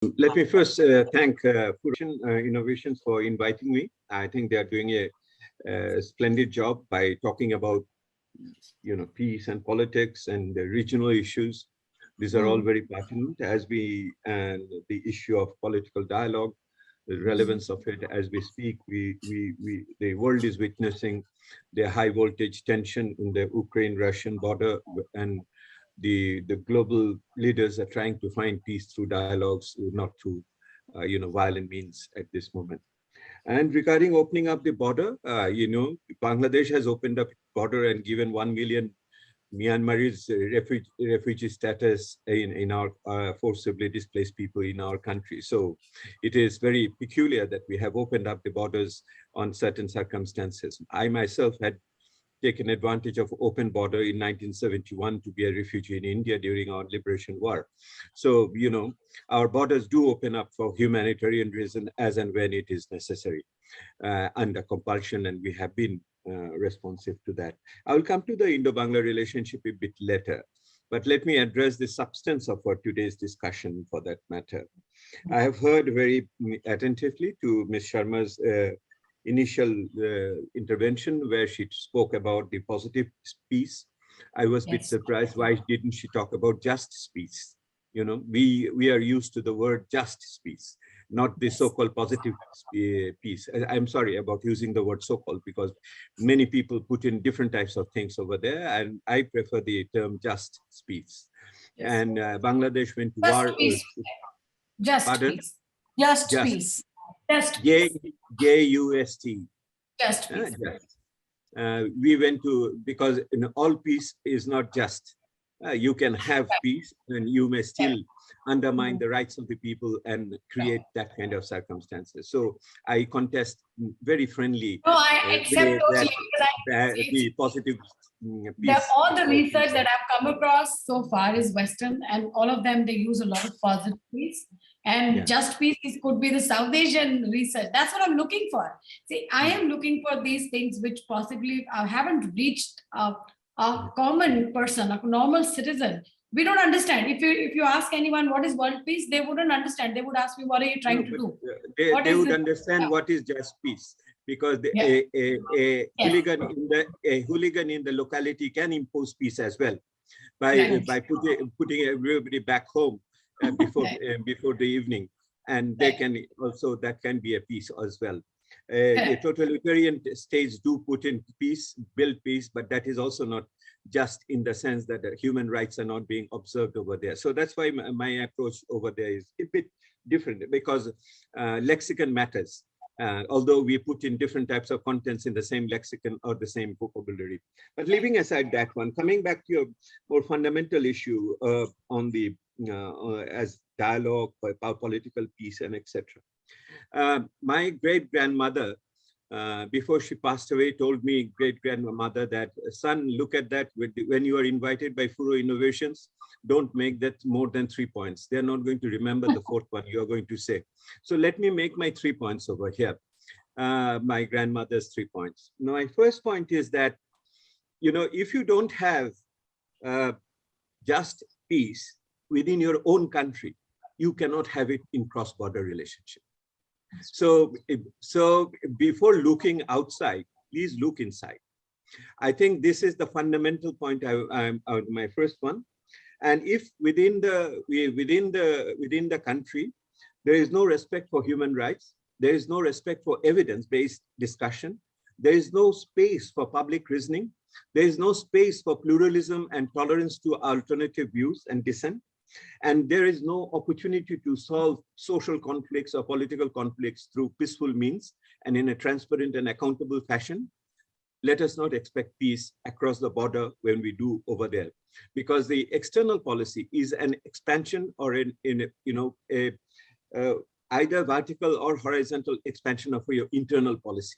Let me first thank Phuro Innovations for inviting me. I think they are doing a splendid job by talking about, peace and politics and the regional issues. These are all very pertinent as and the issue of political dialogue, the relevance of it as we speak. The world is witnessing the high voltage tension in the Ukraine-Russian border, and the global leaders are trying to find peace through dialogues, not through, violent means at this moment. And regarding opening up the border, Bangladesh has opened up border and given 1 million Myanmarese refugee status in our forcibly displaced people in our country. So it is very peculiar that we have opened up the borders on certain circumstances. I myself had taken advantage of open border in 1971 to be a refugee in India during our liberation war. So, our borders do open up for humanitarian reason as and when it is necessary under compulsion, and we have been responsive to that. I will come to the Indo-Bangla relationship a bit later, but let me address the substance of our today's discussion for that matter. I have heard very attentively to Ms. Sharma's initial intervention where she spoke about the positive peace. I was a bit surprised, why didn't she talk about justice peace? We are used to the word justice peace, not the so-called positive peace. I'm sorry about using the word so-called because many people put in different types of things over there, and I prefer the term just peace. And Bangladesh went to war. Just peace. Just peace. Just J-U-S-T. Just peace. We went to, because all peace is not just. You can have peace and you may still undermine the rights of the people and create that kind of circumstances. So I contest very friendly. No, I accept totally the positive peace. All the research that I've come across so far is Western, and all of them, they use a lot of positive peace. And just peace could be the South Asian research. That's what I'm looking for. See, I am looking for these things which possibly haven't reached a common person, a normal citizen. We don't understand. If you ask anyone what is world peace, they wouldn't understand. They would ask me, what are you trying to do? They would understand what is just peace, because a hooligan in the locality can impose peace as well by putting everybody back home before the evening, and they can also, that can be a peace as well. The totalitarian states do put in peace, build peace, but that is also not just in the sense that the human rights are not being observed over there. So that's why my approach over there is a bit different, because lexicon matters. Although we put in different types of contents in the same lexicon or the same vocabulary. But leaving aside that one, coming back to your more fundamental issue on the as dialogue, political peace, and etc. My great-grandmother, before she passed away, told me, great-grandmother, that, son, look at that, when you are invited by Phuro Innovations, don't make that more than 3 points. They're not going to remember the fourth one you're going to say. So let me make my 3 points over here. My grandmother's 3 points. Now, my first point is that, if you don't have just peace within your own country, you cannot have it in cross-border relationship. So before looking outside, please look inside. I think this is the fundamental point. My first one. And if within the country, there is no respect for human rights, there is no respect for evidence-based discussion, there is no space for public reasoning, there is no space for pluralism and tolerance to alternative views and dissent, and there is no opportunity to solve social conflicts or political conflicts through peaceful means and in a transparent and accountable fashion, let us not expect peace across the border when we do over there, because the external policy is an expansion or either vertical or horizontal expansion of your internal policy.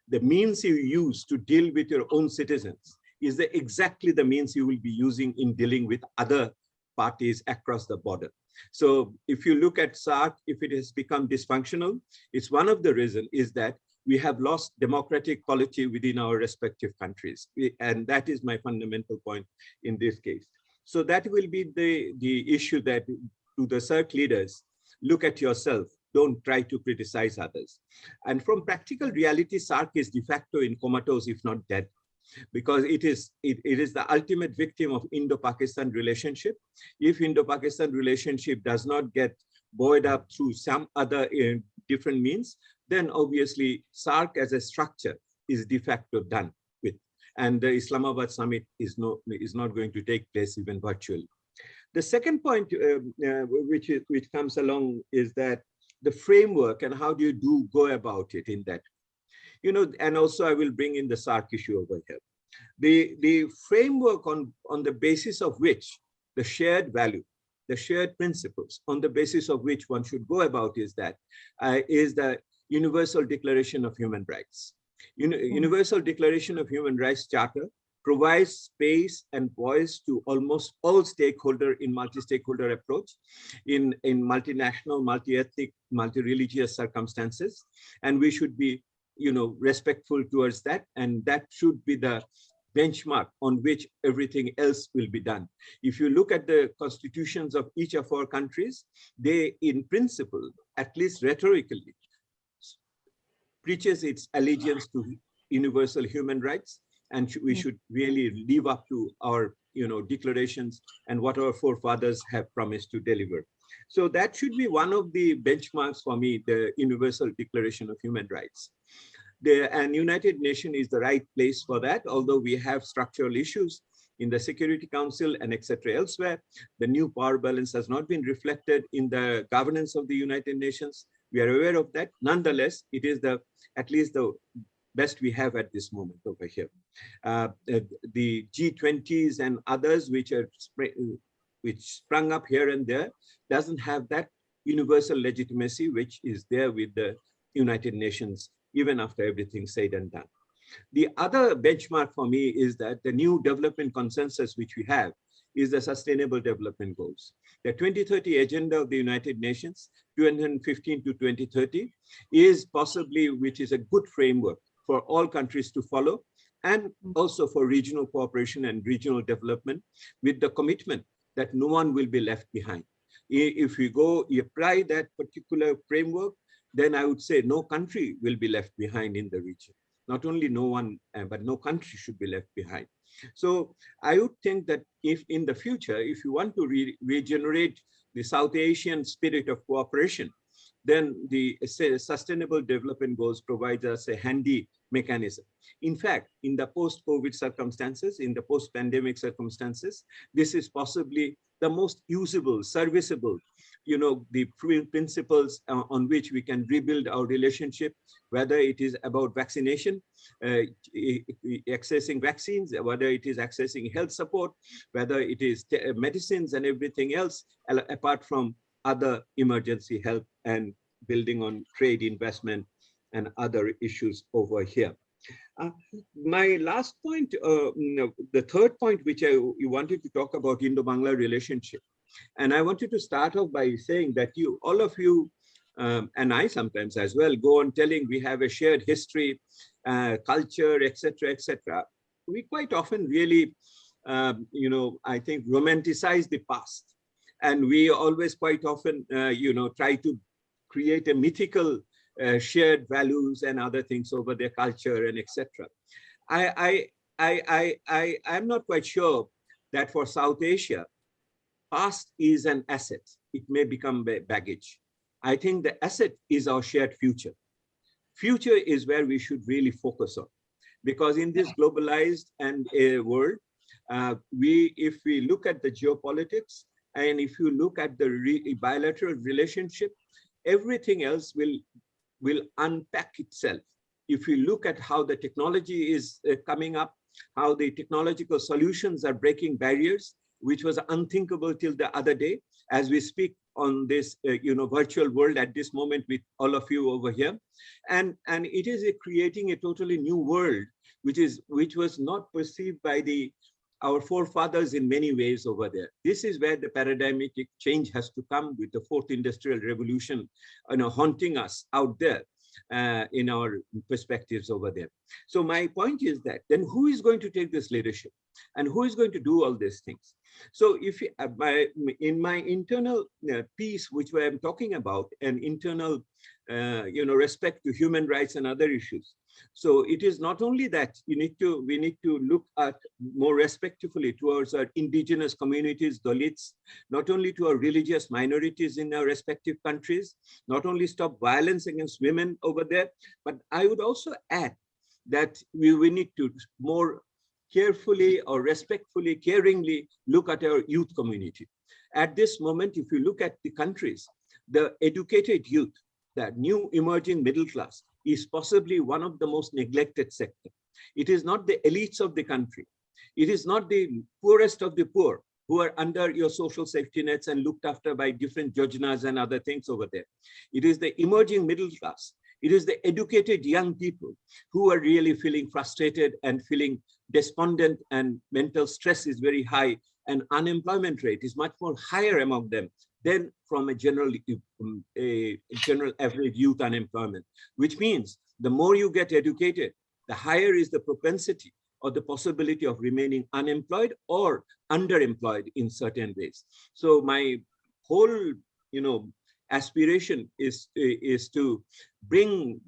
The means you use to deal with your own citizens is exactly the means you will be using in dealing with other parties across the border. So if you look at SAARC, if it has become dysfunctional, it's one of the reasons is that we have lost democratic quality within our respective countries. And that is my fundamental point in this case. So that will be the issue that to the SAARC leaders, look at yourself. Don't try to criticize others. And from practical reality, SAARC is de facto in comatose, if not dead, because it is the ultimate victim of Indo-Pakistan relationship. If Indo-Pakistan relationship does not get buoyed up through some other different means, then obviously SAARC as a structure is de facto done with. And the Islamabad summit is not going to take place even virtually. The second point which comes along is that the framework and how do you go about it in that. And also I will bring in the SAARC issue over here. The framework on the basis of which the shared value, the shared principles on the basis of which one should go about is the Universal Declaration of Human Rights. Universal Declaration of Human Rights Charter provides space and voice to almost all stakeholder in multi-stakeholder approach in multinational, multi-ethnic, multi-religious circumstances. And we should be respectful towards that. And that should be the benchmark on which everything else will be done. If you look at the constitutions of each of our countries, they in principle, at least rhetorically, preaches its allegiance to universal human rights, and we should really live up to our declarations and what our forefathers have promised to deliver. So that should be one of the benchmarks for me, the Universal Declaration of Human Rights. And United Nations is the right place for that, although we have structural issues in the Security Council and etc. elsewhere. The new power balance has not been reflected in the governance of the United Nations. We are aware of that. Nonetheless, it is at least the best we have at this moment over here. The G20s and others which sprung up here and there doesn't have that universal legitimacy which is there with the United Nations, even after everything said and done. The other benchmark for me is that the new development consensus which we have is the Sustainable Development Goals. The 2030 Agenda of the United Nations, 2015 to 2030, is possibly, which is a good framework for all countries to follow, and also for regional cooperation and regional development, with the commitment that no one will be left behind. If we apply that particular framework, then I would say no country will be left behind in the region. Not only no one, but no country should be left behind. So I would think that if in the future, if you want to regenerate the South Asian spirit of cooperation, then the Sustainable Development Goals provides us a handy mechanism. In fact, in the post-COVID circumstances, in the post-pandemic circumstances, this is possibly the most usable, serviceable, the principles on which we can rebuild our relationship, whether it is about vaccination, accessing vaccines, whether it is accessing health support, whether it is medicines and everything else, apart from other emergency help and building on trade, investment, and other issues over here. My last point, the third point, which I wanted to talk about, Indo-Bangla relationship. And I wanted to start off by saying that all of you, and I sometimes as well, go on telling we have a shared history, culture, etc., etc. We quite often really, I think, romanticize the past. And we always quite often, try to create a mythical shared values and other things over their culture and etc. I'm not quite sure that for South Asia, past is an asset. It may become baggage. I think the asset is our shared future. Future is where we should really focus on, because in this globalized and world, if we look at the geopolitics, and if you look at the bilateral relationship, everything else will unpack itself. If you look at how the technology is coming up, how the technological solutions are breaking barriers, which was unthinkable till the other day, as we speak on this virtual world at this moment with all of you over here. And it is creating a totally new world, which was not perceived by our forefathers in many ways over there. This is where the paradigmatic change has to come, with the fourth industrial revolution haunting us out there in our perspectives over there. So my point is that then who is going to take this leadership? And who is going to do all these things? So if in my internal piece, which I am talking about, an internal, respect to human rights and other issues. So it is not only that we need to look at more respectfully towards our indigenous communities, Dalits, not only to our religious minorities in our respective countries, not only stop violence against women over there, but I would also add that we need to more carefully or respectfully, caringly look at our youth community. At this moment, if you look at the countries, the educated youth, that new emerging middle class, is possibly one of the most neglected sector. It is not the elites of the country. It is not the poorest of the poor who are under your social safety nets and looked after by different yojanas and other things over there. It is the emerging middle class. It is the educated young people who are really feeling frustrated and feeling despondent, and mental stress is very high, and unemployment rate is much more higher among them than from a general average youth unemployment, which means the more you get educated, the higher is the propensity or the possibility of remaining unemployed or underemployed in certain ways. So my whole, aspiration is to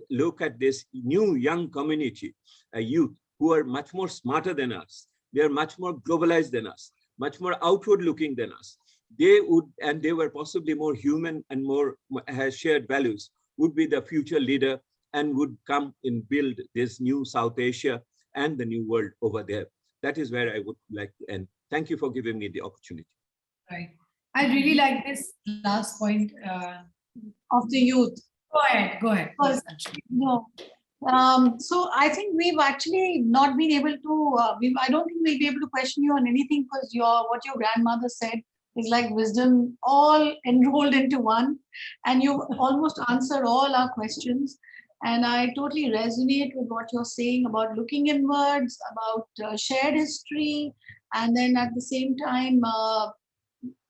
look at this new young community, youth who are much more smarter than us. They are much more globalized than us, much more outward looking than us. They were possibly more human and more has shared values, would be the future leader and would come and build this new South Asia and the new world over there. That is where I would like to end. Thank you for giving me the opportunity. Right. I really like this last point of the youth. Go ahead. No. So I think we've actually not been able to, I don't think we'll be able to question you on anything, because what your grandmother said is like wisdom all enrolled into one, and you've almost answered all our questions. And I totally resonate with what you're saying about looking inwards, about shared history, and then at the same time,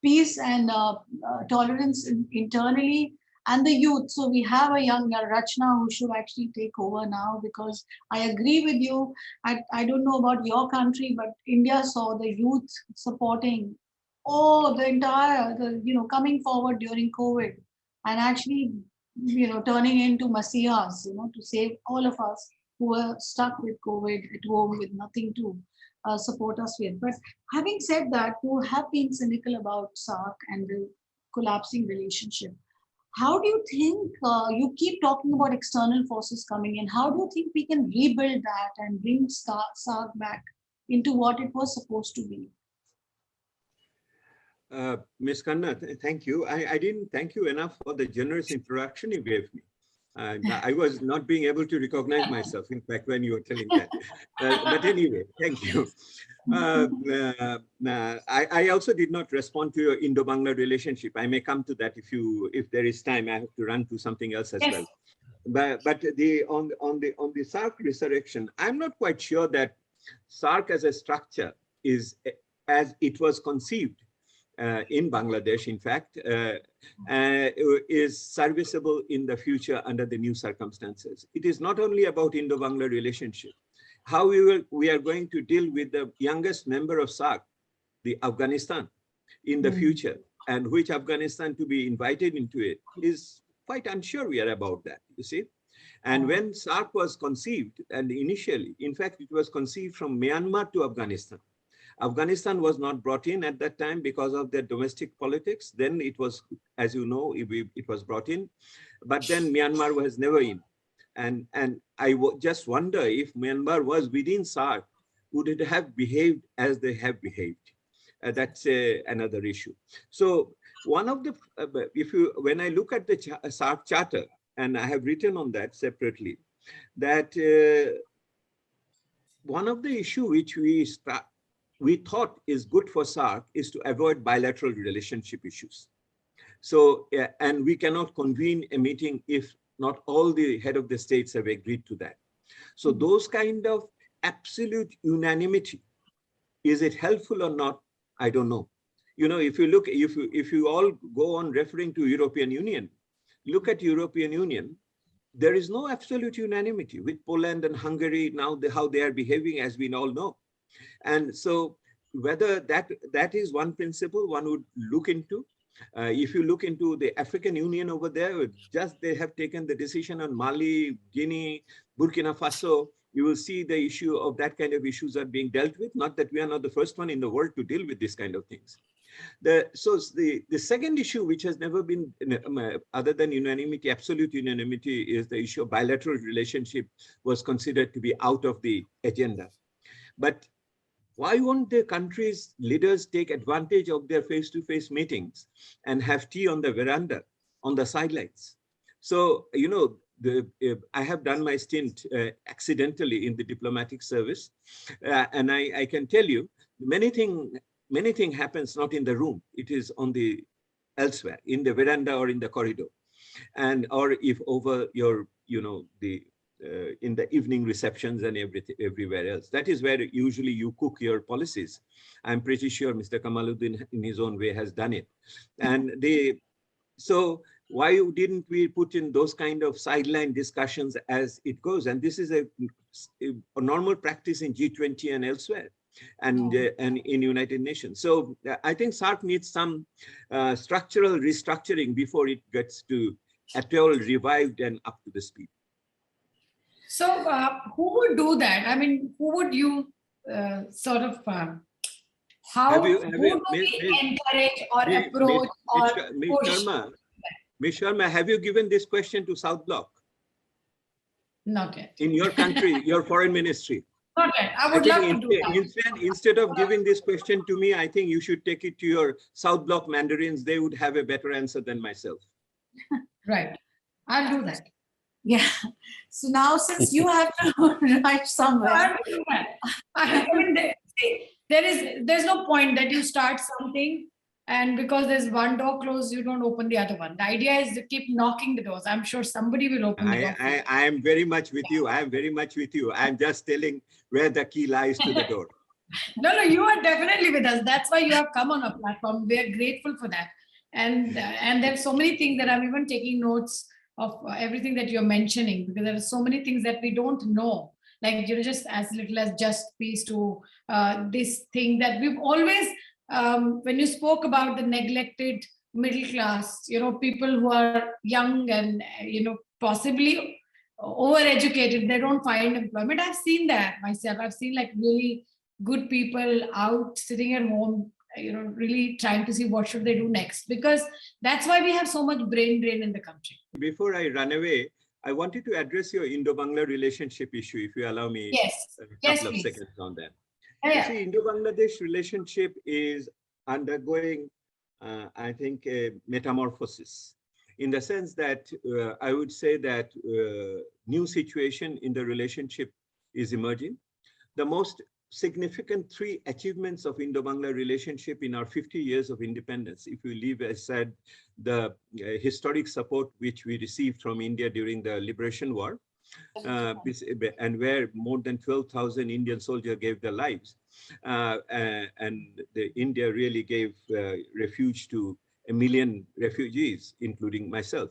peace and tolerance internally, and the youth. So we have a young Rachna who should actually take over now, because I agree with you. I don't know about your country, but India saw the youth supporting the entire, coming forward during COVID, and actually, turning into messiahs, to save all of us who were stuck with COVID at home with nothing to support us with. But having said that, you have been cynical about SAARC and the collapsing relationship. How do you think, you keep talking about external forces coming in, how do you think we can rebuild that and bring SAARC back into what it was supposed to be? Ms. Khanna, thank you. I didn't thank you enough for the generous introduction you gave me. I was not being able to recognize myself, in fact, when you were telling that. But anyway, thank you. I also did not respond to your Indo-Bangla relationship. I may come to that if there is time. I have to run to something else as well. But on the SAARC resurrection, I'm not quite sure that SAARC as a structure is as it was conceived in Bangladesh, in fact, is serviceable in the future under the new circumstances. It is not only about Indo-Bangla relationship. How we are going to deal with the youngest member of SAARC, the Afghanistan, in the future, and which Afghanistan to be invited into it, is quite unsure we are about that, you see. And when SAARC was conceived, and initially, in fact, it was conceived from Myanmar to Afghanistan. Afghanistan was not brought in at that time because of their domestic politics. Then it was, as you know, it was brought in, but then Myanmar was never in. And I just wonder if Myanmar was within SAARC, would it have behaved as they have behaved? That's another issue. So one of the, when I look at the SAARC Charter, and I have written on that separately, that one of the issues which we thought is good for SAARC is to avoid bilateral relationship issues. So, and we cannot convene a meeting if not all the head of the states have agreed to that. So those kind of absolute unanimity, is it helpful or not? I don't know. If you look, if you all go on referring to European Union, look at European Union, there is no absolute unanimity with Poland and Hungary now, how they are behaving, as we all know. And so whether that is one principle one would look into. If you look into the African Union over there, they have taken the decision on Mali, Guinea, Burkina Faso. You will see the issue of that kind of issues are being dealt with. Not that we are not the first one in the world to deal with this kind of things. The second issue, which has never been, other than unanimity, absolute unanimity, is the issue of bilateral relationship was considered to be out of the agenda. But why won't the country's leaders take advantage of their face-to-face meetings and have tea on the veranda, on the sidelines? So, you know, I have done my stint accidentally in the diplomatic service, and I can tell you many things happens not in the room. It is on the elsewhere, in the veranda or in the corridor, and or if over your, you know, the in the evening receptions and everywhere else. That is where usually you cook your policies. I'm pretty sure Mr. Kamaluddin in his own way has done it. And so why didn't we put in those kind of sideline discussions as it goes? And this is a normal practice in G20 and elsewhere, and in United Nations. So I think SARC needs some structural restructuring before it gets to at all revived and up to the speed. So who would do that? I mean, who would you sort of, who do we encourage or approach or push? Ms. Sharma, have you given this question to South Bloc? Not yet. In your country, your foreign ministry? Not yet. I would love to do that. Instead of giving this question to me, I think you should take it to your South Bloc mandarins. They would have a better answer than myself. Right. I'll do that. Yeah. So now, since you have to write somewhere, I mean, there's no point that you start something and because there's one door closed, you don't open the other one. The idea is to keep knocking the doors. I'm sure somebody will open the door. I am very much with you. I am very much with you. I'm just telling where the key lies to the door. No, you are definitely with us. That's why you have come on our platform. We are grateful for that. And there's so many things that I'm even taking notes of everything that you're mentioning, because there are so many things that we don't know, like, you know, just as little as just peace to this thing that we've always, when you spoke about the neglected middle class, you know, people who are young and, you know, possibly overeducated, they don't find employment. I've seen that myself. I've seen like really good people out sitting at home, you know, really trying to see what should they do next, because that's why we have so much brain drain in the country. Before I run away, I wanted to address your Indo-Bangla relationship issue, if you allow me a couple of seconds on that. You see, Indo-Bangladesh relationship is undergoing, I think, a metamorphosis, in the sense that I would say that new situation in the relationship is emerging. The most significant three achievements of Indo-Bangla relationship in our 50 years of independence, if you leave aside the historic support which we received from India during the Liberation War, and where more than 12,000 Indian soldiers gave their lives, and India really gave refuge to 1 million refugees, including myself.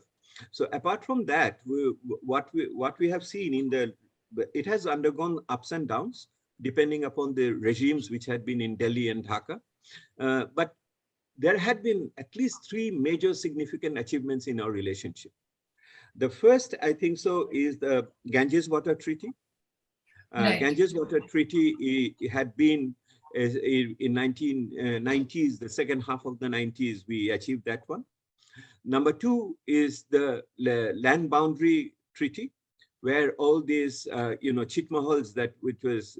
So apart from that, what we have seen it has undergone ups and downs, depending upon the regimes which had been in Delhi and Dhaka. But there had been at least 3 major significant achievements in our relationship. The first, I think so, is the Ganges Water Treaty. Ganges Water Treaty had been in 1990s, the second half of the 90s, we achieved that one. Number 2 is the Land Boundary Treaty, where all these, you know, chitmahals which was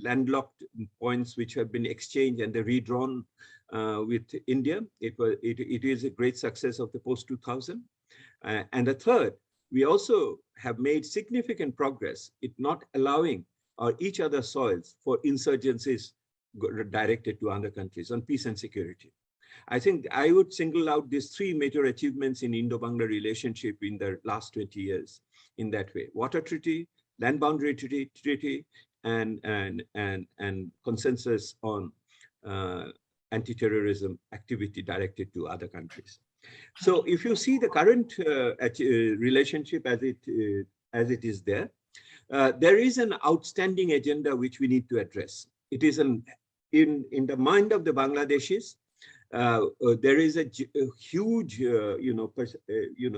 landlocked points which have been exchanged and they're redrawn with India. It is a great success of the post-2000. And the third, we also have made significant progress in not allowing each other's soils for insurgencies directed to other countries on peace and security. I think I would single out these 3 major achievements in Indo-Bangla relationship in the last 20 years in that way: Water Treaty, Land Boundary Treaty, and consensus on anti-terrorism activity directed to other countries. So if you see the current relationship as it is there, there is an outstanding agenda which we need to address. it is in the mind of the Bangladeshis. There is a huge,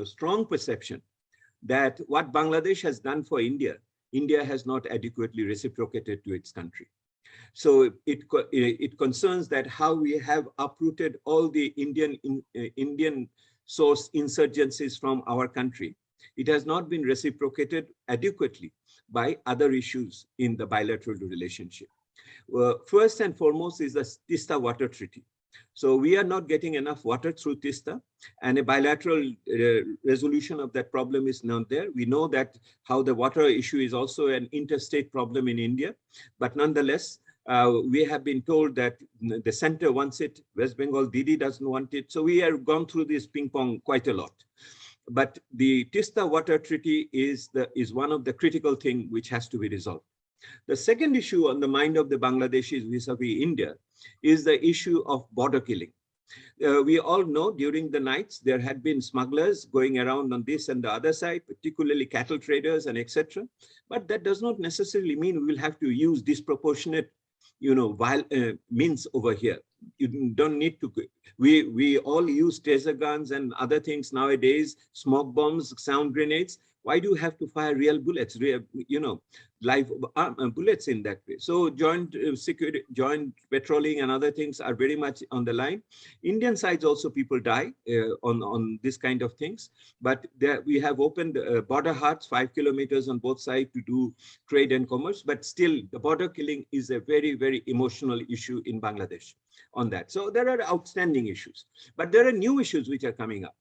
strong perception that what Bangladesh has done for India, India has not adequately reciprocated to its country. So it concerns that how we have uprooted all the Indian source insurgencies from our country. It has not been reciprocated adequately by other issues in the bilateral relationship. First and foremost is the Tista Water Treaty. So we are not getting enough water through Tista, and a bilateral resolution of that problem is not there. We know that how the water issue is also an interstate problem in India, but nonetheless, we have been told that the center wants it, West Bengal Didi doesn't want it. So we have gone through this ping pong quite a lot. But the Tista Water Treaty is one of the critical things which has to be resolved. The second issue on the mind of the Bangladeshis vis-a-vis India is the issue of border killing. We all know during the nights there had been smugglers going around on this and the other side, particularly cattle traders and etc. But that does not necessarily mean we will have to use disproportionate, means over here. You don't need to. We all use taser guns and other things nowadays, smoke bombs, sound grenades. Why do you have to fire real bullets, live bullets in that way? So joint security, joint patrolling and other things are very much on the line. Indian sides also people die on this kind of things. But there we have opened border huts 5 kilometers on both sides to do trade and commerce. But still the border killing is a very, very emotional issue in Bangladesh on that. So there are outstanding issues. But there are new issues which are coming up.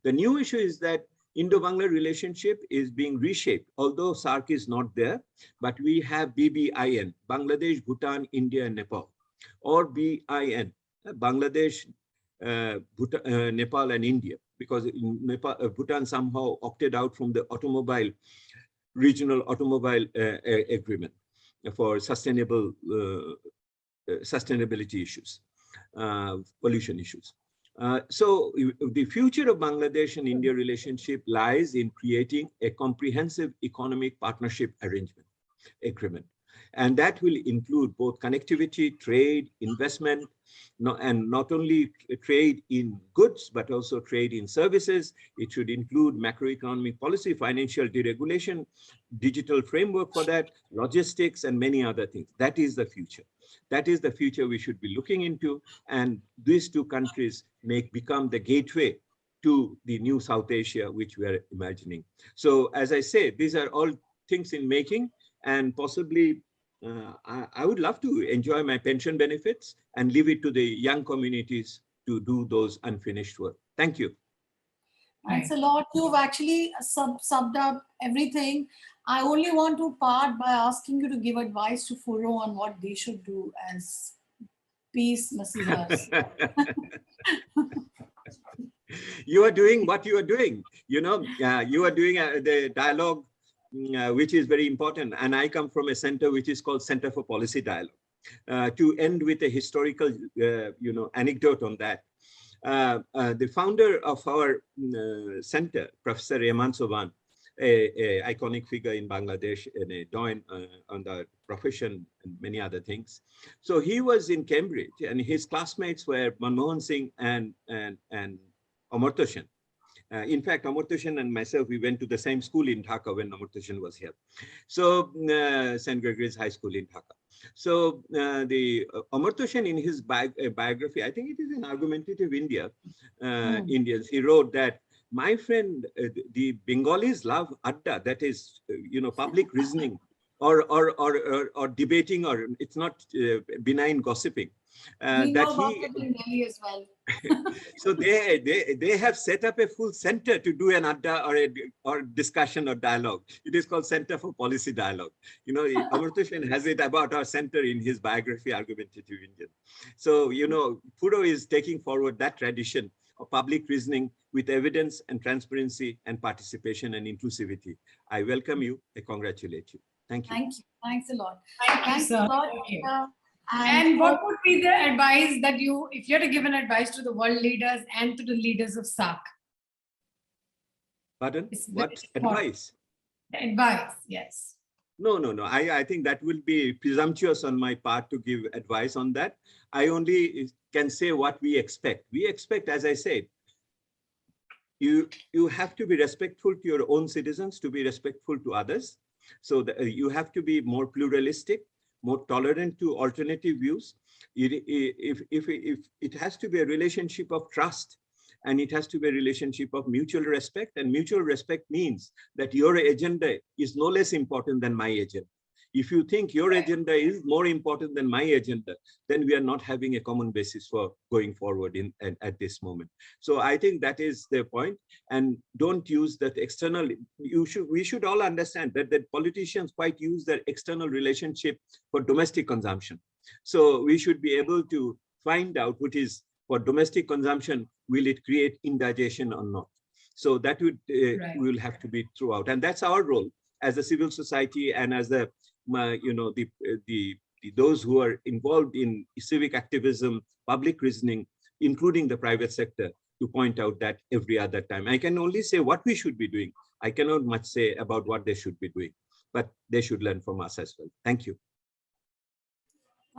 The new issue is that Indo-Bangla relationship is being reshaped, although SAARC is not there, but we have BBIN, Bangladesh, Bhutan, India, and Nepal, or BIN, Bangladesh, Bhutan, Nepal, and India, because in Nepal, Bhutan somehow opted out from the regional automobile agreement for sustainability issues, pollution issues. So the future of Bangladesh and India relationship lies in creating a comprehensive economic partnership agreement. And that will include both connectivity, trade, investment, and not only trade in goods, but also trade in services. It should include macroeconomic policy, financial deregulation, digital framework for that, logistics, and many other things. That is the future. That is the future we should be looking into. And these two countries may become the gateway to the new South Asia, which we are imagining. So as I say, these are all things in making, and possibly I would love to enjoy my pension benefits and leave it to the young communities to do those unfinished work. Thank you. Thanks a lot. You've actually summed up everything. I only want to part by asking you to give advice to Phuro on what they should do as peace messengers. You are doing what you are doing. You are doing the dialogue, which is very important. And I come from a center which is called Center for Policy Dialogue. To end with a historical, anecdote on that. The founder of our center, Professor Rehman Sobhan, a iconic figure in Bangladesh and a doyen on the profession and many other things. So he was in Cambridge, and his classmates were Manmohan Singh and Amartya Sen. In fact, Amartya Sen and myself, we went to the same school in Dhaka when Amartya Sen was here. So St. Gregory's High School in Dhaka. So the Amartya Sen in his biography, I think it is in Argumentative Indians, he wrote that, my friend, the Bengalis love Adda, that is, public reasoning or debating, or it's not benign gossiping. We know about it in Delhi as well. So they have set up a full center to do an Adda or discussion or dialogue. It is called Center for Policy Dialogue. Amartya Sen has it about our center in his biography, Argumentative Indian. So, Phuro is taking forward that tradition of public reasoning with evidence and transparency and participation and inclusivity. I welcome you. I congratulate you. Thank you. Thank you. Thanks a lot. Thanks a lot. Thank you. And what would be the advice that if you had to give an advice to the world leaders and to the leaders of SAARC? Pardon? What advice? Advice, yes. No. I think that will be presumptuous on my part to give advice on that. I only can say what we expect. We expect, as I said, you have to be respectful to your own citizens, to be respectful to others. So you have to be more pluralistic, more tolerant to alternative views. If it has to be a relationship of trust, and it has to be a relationship of mutual respect, and mutual respect means that your agenda is no less important than my agenda. If you think your agenda is more important than my agenda, then we are not having a common basis for going forward at this moment. So I think that is the point. And don't use that external. We should all understand that politicians quite use their external relationship for domestic consumption. So we should be able to find out what is for domestic consumption. Will it create indigestion or not? So that would will have to be throughout, and that's our role as a civil society and as the those who are involved in civic activism, public reasoning, including the private sector, to point out that every other time. I can only say what we should be doing. I cannot much say about what they should be doing, but they should learn from us as well. Thank you.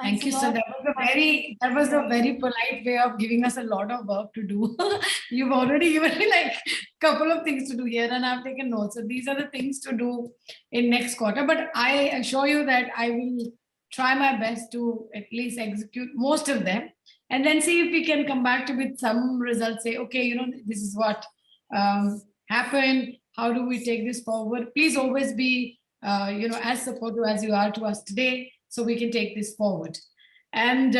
Thank you, sir. That was a very polite way of giving us a lot of work to do. You've already given me like a couple of things to do here, and I've taken notes. So these are the things to do in next quarter. But I assure you that I will try my best to at least execute most of them, and then see if we can come back to with some results. Say, okay, this is what happened. How do we take this forward? Please always be, as supportive as you are to us today, so we can take this forward. And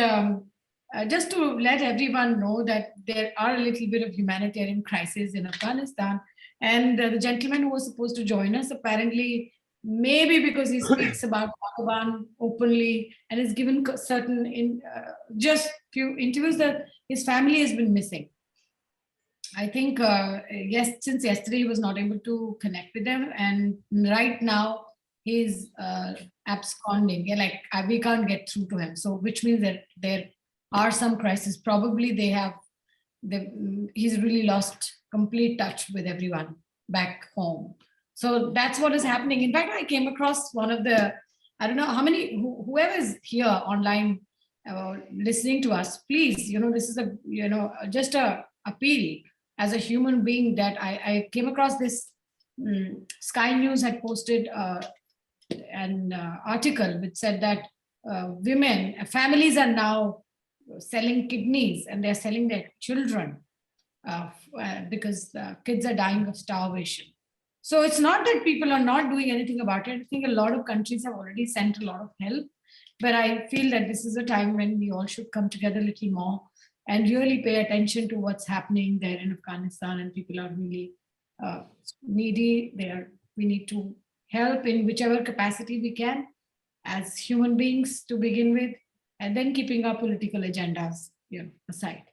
just to let everyone know that there are a little bit of humanitarian crisis in Afghanistan. And the gentleman who was supposed to join us, apparently, maybe because he speaks about Taliban openly and has given certain, just few interviews, that his family has been missing. I think, since yesterday he was not able to connect with them. And right now, he's absconding. We can't get through to him. So which means that there are some crises. Probably he's really lost complete touch with everyone back home. So that's what is happening. In fact, I came across one of the, I don't know how many, whoever is here online listening to us, please, this is just a appeal as a human being that I came across this. Sky News had posted an article which said that families are now selling kidneys, and they're selling their children because kids are dying of starvation. So it's not that people are not doing anything about it. I think a lot of countries have already sent a lot of help, but I feel that this is a time when we all should come together a little more and really pay attention to what's happening there in Afghanistan. And people are really needy there. We need to help in whichever capacity we can as human beings to begin with, and then keeping our political agendas aside.